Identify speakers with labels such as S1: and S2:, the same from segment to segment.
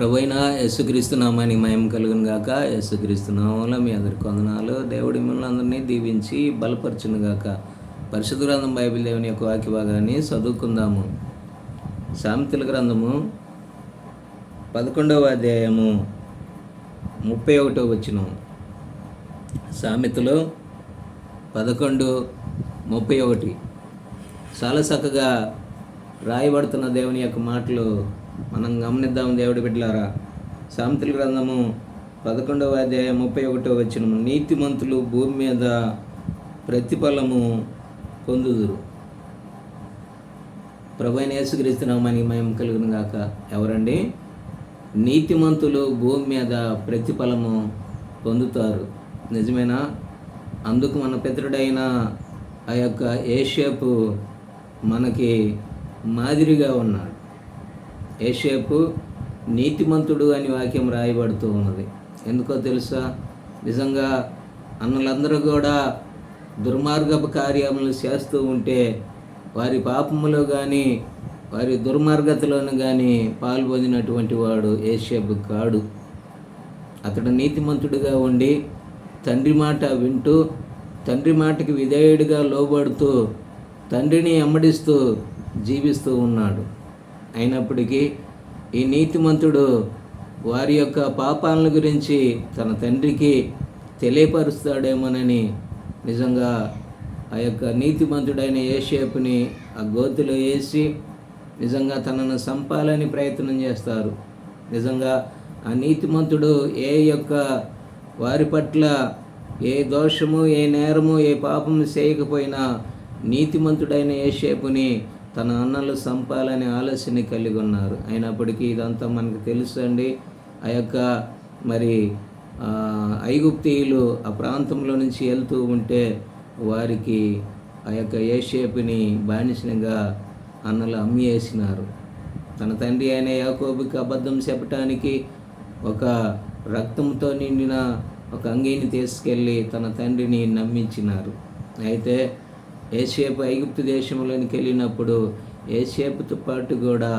S1: ప్రభువైన యేసుక్రీస్తు నామానికి మహిమ కలుగును గాక. యేసుక్రీస్తు నామంలో మీ అందరికి వందనాలు. దేవుడి మిమ్మల్ని అందరినీ దీవించి బలపరచును గాక. పరిశుద్ధ గ్రంథం బైబిల్ దేవుని యొక్క వాక్య భాగాన్ని చదువుకుందాము. సామెతల గ్రంథము 11వ అధ్యాయము 31వ వచనం. సామెతలు 11:31 చాలా చక్కగా రాయబడుతున్న దేవుని యొక్క మాటలు మనం గమనిద్దాం. దేవుడి బిడ్డలారా, సామెతల గ్రంథము 11వ అధ్యాయం 31వ వచనము. నీతిమంతులు భూమి మీద ప్రతిఫలము పొందుదురు. ప్రభువైన యేసుక్రీస్తు నామానికి మహిమ కలుగును గాక. ఎవరండి? నీతిమంతులు భూమి మీద ప్రతిఫలము పొందుతారు. నిజమేనా? అందుకు మన పితరుడైన ఆ యొక్క యోసేపు మనకి మాదిరిగా ఉన్నాడు. యోసేపు నీతిమంతుడు అని వాక్యం రాయబడుతూ ఉన్నది. ఎందుకో తెలుసా? నిజంగా అన్నలందరూ కూడా దుర్మార్గపు కార్యములు చేస్తూ ఉంటే వారి పాపములో కానీ వారి దుర్మార్గతలోను కానీ పాల్పొందినటువంటి వాడు యోసేపు కాడు. అతడు నీతిమంతుడిగా ఉండి తండ్రి మాట వింటూ తండ్రి మాటకి విధేయుడిగా లోబడుతూ తండ్రిని వెంబడిస్తూ జీవిస్తూ ఉన్నాడు. అయినప్పటికీ ఈ నీతిమంతుడు వారి యొక్క పాపాల గురించి తన తండ్రికి తెలియపరుస్తాడేమోనని నిజంగా ఆ యొక్క నీతిమంతుడైన యోసేపుని ఆ గోతిలో వేసి నిజంగా తనను చంపాలని ప్రయత్నం చేస్తారు. నిజంగా ఆ నీతిమంతుడు ఏ యొక్క వారి పట్ల ఏ దోషము, ఏ నేరము, ఏ పాపము చేయకపోయినా నీతిమంతుడైన యోసేపుని తన అన్నలు చంపాలనే ఆలోచన కలిగి ఉన్నారు. అయినప్పటికీ ఇదంతా మనకు తెలుసు అండి. ఆ యొక్క మరి ఐగుప్తీయులు ఆ ప్రాంతంలో నుంచి వెళ్తూ ఉంటే వారికి ఆ యొక్క యోసేపుని బానిసనిగా అన్నలు అమ్మేసినారు. తన తండ్రి అయిన యాకోబుకి అబద్ధం చెప్పటానికి ఒక రక్తంతో నిండిన ఒక అంగీని తీసుకెళ్ళి తన తండ్రిని నమ్మించినారు. అయితే యోసేపు ఐగుప్తు దేశంలోనికి వెళ్ళినప్పుడు యోసేపుతో పాటు కూడా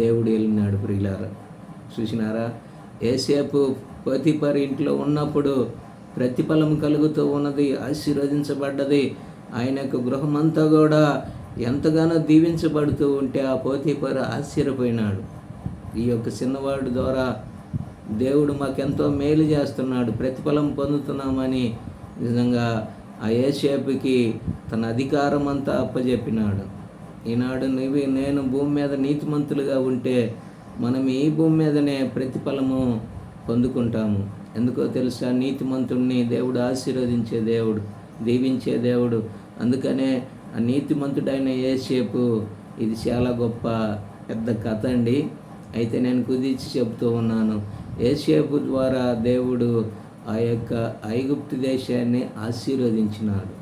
S1: దేవుడు వెళ్ళినాడు. ప్రియులారా, చూసినారా? యోసేపు పోతీఫరు ఇంట్లో ఉన్నప్పుడు ప్రతిఫలం కలుగుతూ ఉన్నది, ఆశీర్వదించబడ్డది. ఆయన యొక్క గృహమంతా కూడా ఎంతగానో దీవించబడుతూ ఉంటే ఆ పోతీఫరు ఆశ్చర్యపోయినాడు. ఈ యొక్క చిన్నవాడి ద్వారా దేవుడు మాకెంతో మేలు చేస్తున్నాడు, ప్రతిఫలం పొందుతున్నామని నిజంగా ఆ యోసేపుకి తన అధికారం అంతా అప్పచెప్పినాడు. ఈనాడు నేను భూమి మీద నీతిమంతులుగా ఉంటే మనం ఈ భూమి మీదనే ప్రతిఫలము పొందుకుంటాము. ఎందుకో తెలుసా? నీతిమంతుడిని దేవుడు ఆశీర్వదించే దేవుడు, దీవించే దేవుడు. అందుకనే ఆ నీతిమంతుడైన యోసేపు ఇది చాలా గొప్ప పెద్ద కథ అండి. అయితే నేను కుదిర్చి చెబుతూ ఉన్నాను. యోసేపు ద్వారా దేవుడు ఆ యొక్క ఐగుప్తు దేశాన్ని ఆశీర్వదించినాడు.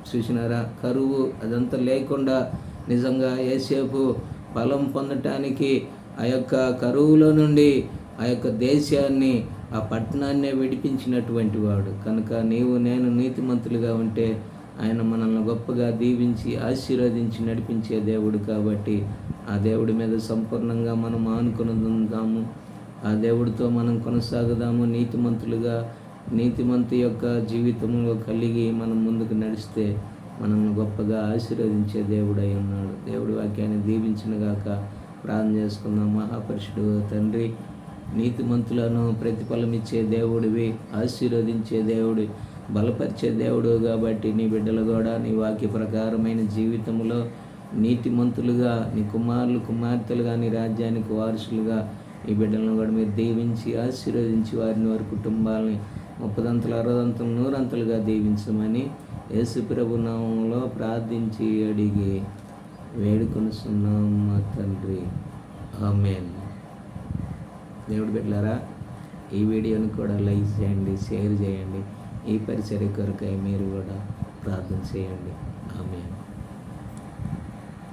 S1: చూసినారా? కరువు అదంతా లేకుండా నిజంగా యోసేపు ఫలం పొందటానికి ఆ యొక్క కరువులో నుండి ఆ యొక్క దేశాన్ని, ఆ పట్టణాన్నే విడిపించినటువంటి వాడు. కనుక నీవు నేను నీతిమంతులుగా ఉంటే ఆయన మనల్ని గొప్పగా దీవించి ఆశీర్వదించి నడిపించే దేవుడు. కాబట్టి ఆ దేవుడి మీద సంపూర్ణంగా మనం ఆనుకుని ఆ దేవుడితో మనం కొనసాగుదాము. నీతిమంతు యొక్క జీవితంలో కలిగి మనం ముందుకు నడిస్తే మనల్ని గొప్పగా ఆశీర్వదించే దేవుడై ఉన్నాడు. దేవుడి వాక్యాన్ని దీవించినగాక. ప్రార్థన చేసుకుందాం. మహాపరిషుడు తండ్రి, నీతిమంతులను ప్రతిఫలం ఇచ్చే దేవుడివి, ఆశీర్వదించే దేవుడు, బలపరిచే దేవుడు. కాబట్టి నీ బిడ్డలు కూడా నీ వాక్య ప్రకారమైన జీవితంలో నీతిమంతులుగా, నీ కుమారులు కుమార్తెలుగా, నీ రాజ్యానికి వారసులుగా ఈ బిడ్డలను కూడా మీరు దీవించి ఆశీర్వదించి వారిని, వారి కుటుంబాలని 30 60 100 దీవించమని యేసు ప్రభు నామములో ప్రార్థించి అడిగి వేడుకొనుచున్నాం మా తండ్రి. ఆమేన్. దేవుడి బిడ్డలారా, ఈ వీడియోని కూడా లైక్ చేయండి, షేర్ చేయండి. ఈ పరిచర్య కొరకై మీరు కూడా ప్రార్థన చేయండి. ఆమేన్.